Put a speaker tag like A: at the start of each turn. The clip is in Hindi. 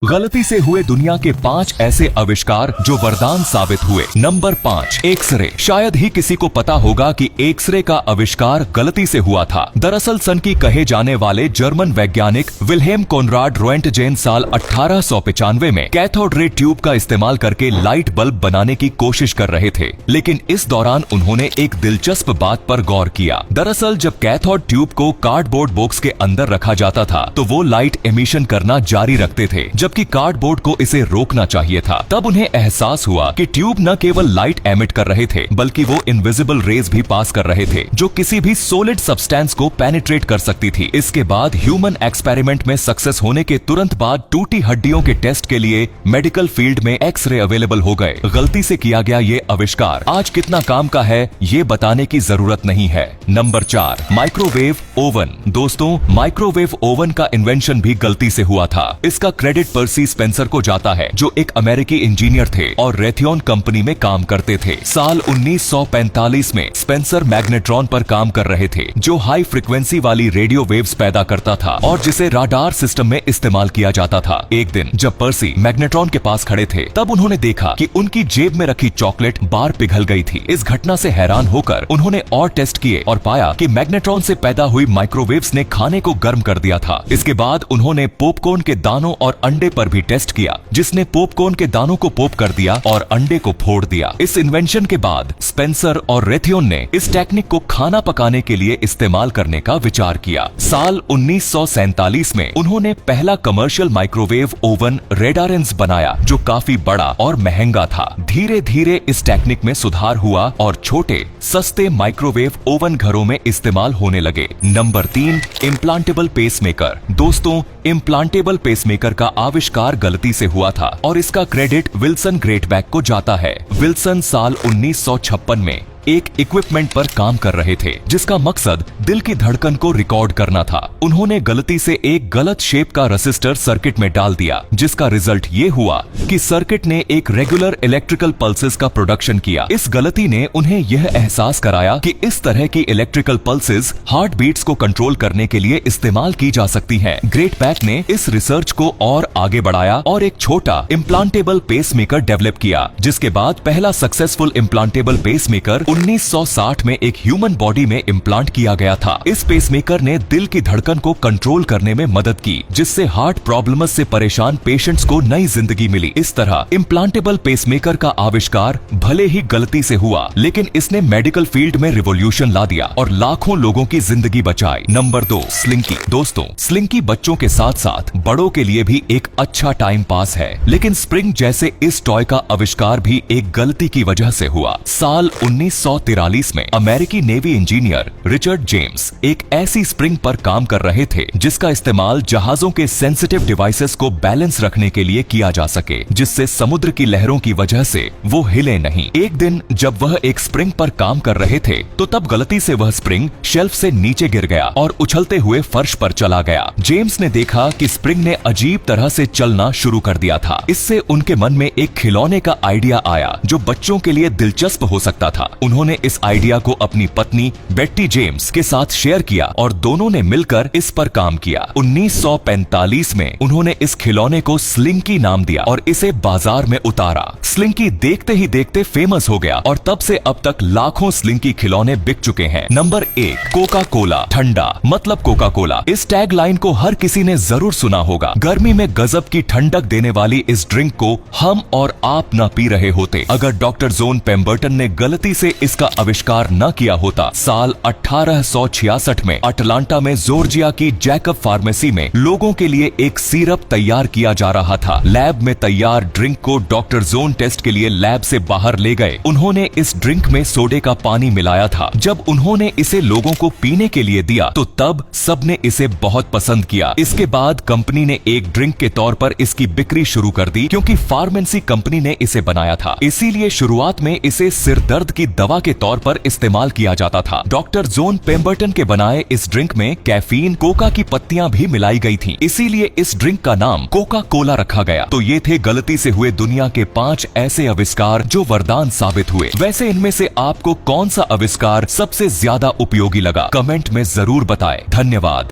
A: गलती से हुए दुनिया के 5 ऐसे आविष्कार जो वरदान साबित हुए। Number 5, X-ray. शायद ही किसी को पता होगा कि एक्सरे का आविष्कार गलती से हुआ था। दरअसल सन की कहे जाने वाले जर्मन वैज्ञानिक विल्हेम कोनराड रोएंटजेन साल 1895 में कैथोड रे ट्यूब का इस्तेमाल करके लाइट बल्ब बनाने की कोशिश कर रहे थे, लेकिन इस दौरान उन्होंने एक दिलचस्प बात पर गौर किया। दरअसल जब कैथोड ट्यूब को कार्डबोर्ड बॉक्स के अंदर रखा जाता था तो वो लाइट एमिशन करना जारी रखते थे, जबकि कार्डबोर्ड को इसे रोकना चाहिए था। तब उन्हें एहसास हुआ कि ट्यूब न केवल लाइट एमिट कर रहे थे बल्कि वो इनविजिबल रेज भी पास कर रहे थे जो किसी भी सॉलिड सब्सटेंस को पेनिट्रेट कर सकती थी। इसके बाद ह्यूमन एक्सपेरिमेंट में सक्सेस होने के तुरंत बाद टूटी हड्डियों के टेस्ट के लिए मेडिकल फील्ड में एक्सरे अवेलेबल हो गए। गलती से किया गया ये आविष्कार आज कितना काम का है ये बताने की जरूरत नहीं है। Number 4, microwave oven. दोस्तों, माइक्रोवेव ओवन का इन्वेंशन भी गलती से हुआ था। इसका क्रेडिट पर्सी स्पेंसर को जाता है जो एक अमेरिकी इंजीनियर थे और रेथियन कंपनी में काम करते थे। साल 1945 में स्पेंसर मैग्नेट्रॉन पर काम कर रहे थे जो हाई फ्रीक्वेंसी वाली रेडियो वेव्स पैदा करता था और जिसे राडार सिस्टम में इस्तेमाल किया जाता था। एक दिन जब पर्सी मैग्नेट्रॉन के पास खड़े थे तब उन्होंने देखा कि उनकी जेब में रखी चॉकलेट बार पिघल गई थी। इस घटना से हैरान होकर उन्होंने और टेस्ट किए और पाया कि मैग्नेट्रॉन से पैदा हुई माइक्रोवेव्स ने खाने को गर्म कर दिया था। इसके बाद उन्होंने पॉपकॉर्न के दानों और अंडे पर भी टेस्ट किया, जिसने पॉपकॉर्न के दानों को पॉप कर दिया और अंडे को फोड़ दिया। इस इन्वेंशन के बाद स्पेंसर और रेथियन ने इस टेक्निक को खाना पकाने के लिए इस्तेमाल करने का विचार किया। साल 1947 में उन्होंने पहला कमर्शियल माइक्रोवेव ओवन रेडारेंस बनाया जो काफी बड़ा और महंगा था। धीरे धीरे इस टेक्निक में सुधार हुआ और छोटे सस्ते माइक्रोवेव ओवन घरों में इस्तेमाल होने लगे। Number 3, implantable pacemaker. दोस्तों, इम्प्लांटेबल पेसमेकर का आविष्कार गलती से हुआ था और इसका क्रेडिट विल्सन ग्रेटबैक को जाता है। विल्सन साल 1956 में एक इक्विपमेंट पर काम कर रहे थे जिसका मकसद दिल की धड़कन को रिकॉर्ड करना था। उन्होंने गलती से एक गलत शेप का रेसिस्टर सर्किट में डाल दिया, जिसका रिजल्ट ये हुआ कि सर्किट ने एक रेगुलर इलेक्ट्रिकल पल्सेस का प्रोडक्शन किया। इस गलती ने उन्हें यह एहसास कराया कि इस तरह की इलेक्ट्रिकल पल्सेस हार्ट बीट्स को कंट्रोल करने के लिए इस्तेमाल की जा सकती हैं। ग्रेटबैक ने इस रिसर्च को और आगे बढ़ाया और एक छोटा इम्प्लांटेबल पेसमेकर डेवलप किया, जिसके बाद पहला सक्सेसफुल इम्प्लांटेबल पेसमेकर 1960 में एक ह्यूमन बॉडी में इम्प्लांट किया गया था। इस पेसमेकर ने दिल की धड़कन को कंट्रोल करने में मदद की, जिससे हार्ट प्रॉब्लम्स से परेशान पेशेंट्स को नई जिंदगी मिली। इस तरह इम्प्लांटेबल पेसमेकर का आविष्कार भले ही गलती से हुआ, लेकिन इसने मेडिकल फील्ड में रिवॉल्यूशन ला दिया और लाखों लोगों की जिंदगी बचाई। Number 2, slinky. दोस्तों, स्लिंकी बच्चों के साथ साथ बड़ों के लिए भी एक अच्छा टाइम पास है, लेकिन स्प्रिंग जैसे इस टॉय का आविष्कार भी एक गलती की वजह से हुआ। साल 1943 में अमेरिकी नेवी इंजीनियर रिचर्ड जेम्स एक ऐसी स्प्रिंग पर काम कर रहे थे जिसका इस्तेमाल जहाजों के सेंसिटिव डिवाइसेस को बैलेंस रखने के लिए किया जा सके, जिससे समुद्र की लहरों की वजह से वो हिले नहीं। एक दिन जब वह एक स्प्रिंग पर काम कर रहे थे तो तब गलती से वह स्प्रिंग शेल्फ से नीचे गिर गया और उछलते हुए फर्श पर चला गया। जेम्स ने देखा कि स्प्रिंग ने अजीब तरह से चलना शुरू कर दिया था। इससे उनके मन में एक खिलौने का आइडिया आया जो बच्चों के लिए दिलचस्प हो सकता था। उन्होंने इस आइडिया को अपनी पत्नी बेट्टी जेम्स के साथ शेयर किया और दोनों ने मिलकर इस पर काम किया। 1945 में उन्होंने इस खिलौने को स्लिंकी नाम दिया और इसे बाजार में उतारा। स्लिंकी देखते ही देखते फेमस हो गया और तब से अब तक लाखों स्लिंकी खिलौने बिक चुके हैं। Number 1, Coca Cola. ठंडा मतलब कोका कोला। इस टैग लाइन को हर किसी ने जरूर सुना होगा। गर्मी में गजब की ठंडक देने वाली इस ड्रिंक को हम और आप न पी रहे होते अगर डॉक्टर जॉन पेम्बर्टन ने गलती से इसका आविष्कार न किया होता। साल 1866 में अटलांटा में जॉर्जिया की जैकब फार्मेसी में लोगों के लिए एक सिरप तैयार किया जा रहा था। लैब में तैयार ड्रिंक को डॉक्टर जॉन टेस्ट के लिए लैब से बाहर ले गए। उन्होंने इस ड्रिंक में सोडे का पानी मिलाया था। जब उन्होंने इसे लोगों को पीने के लिए दिया तो तब सबने इसे बहुत पसंद किया। इसके बाद कंपनी ने एक ड्रिंक के तौर पर इसकी बिक्री शुरू कर दी क्योंकि फार्मेसी कंपनी ने इसे बनाया था। इसीलिए शुरुआत में इसे सिरदर्द की दवा के तौर पर इस्तेमाल किया जाता था। डॉक्टर जॉन पेम्बर्टन के बनाए इस ड्रिंक में कैफीन, कोका की पत्तियां भी मिलाई गई थीं। इसीलिए इस ड्रिंक का नाम कोका कोला रखा गया। तो ये थे गलती से हुए दुनिया के 5 ऐसे आविष्कार जो वरदान साबित हुए। वैसे इनमें से आपको कौन सा आविष्कार सबसे ज्यादा उपयोगी लगा? कमेंट में जरूर बताएं। धन्यवाद।